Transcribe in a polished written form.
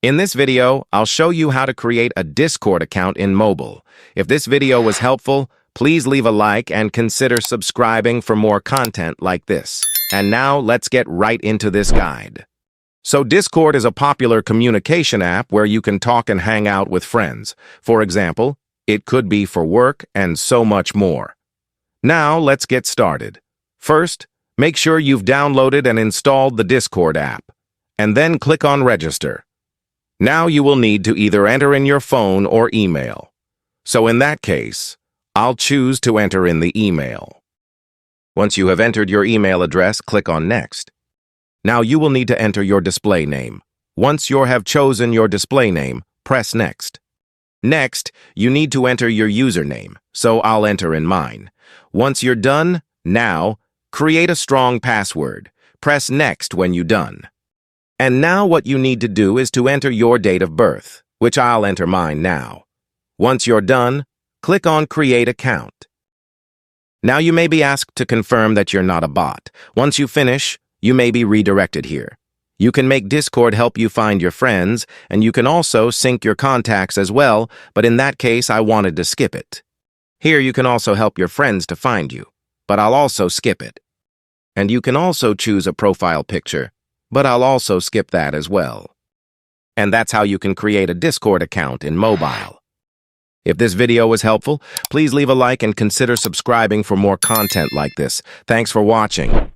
In this video, I'll show you how to create a Discord account in mobile. If this video was helpful, please leave a like and consider subscribing for more content like this. And now let's get right into this guide. So Discord is a popular communication app where you can talk and hang out with friends. For example, it could be for work and so much more. Now let's get started. First, make sure you've downloaded and installed the Discord app, and then click on Register. Now you will need to either enter in your phone or email. So in that case, I'll choose to enter in the email. Once you have entered your email address, click on Next. Now you will need to enter your display name. Once you have chosen your display name, press Next. Next, you need to enter your username, so I'll enter in mine. Once you're done, now, create a strong password. Press Next when you're done. And now what you need to do is to enter your date of birth, which I'll enter mine now. Once you're done, click on Create Account. Now you may be asked to confirm that you're not a bot. Once you finish, you may be redirected here. You can make Discord help you find your friends, and you can also sync your contacts as well, but in that case, I wanted to skip it. Here you can also help your friends to find you, but I'll also skip it. And you can also choose a profile picture, but I'll also skip that as well. And that's how you can create a Discord account in mobile. If this video was helpful, please leave a like and consider subscribing for more content like this. Thanks for watching.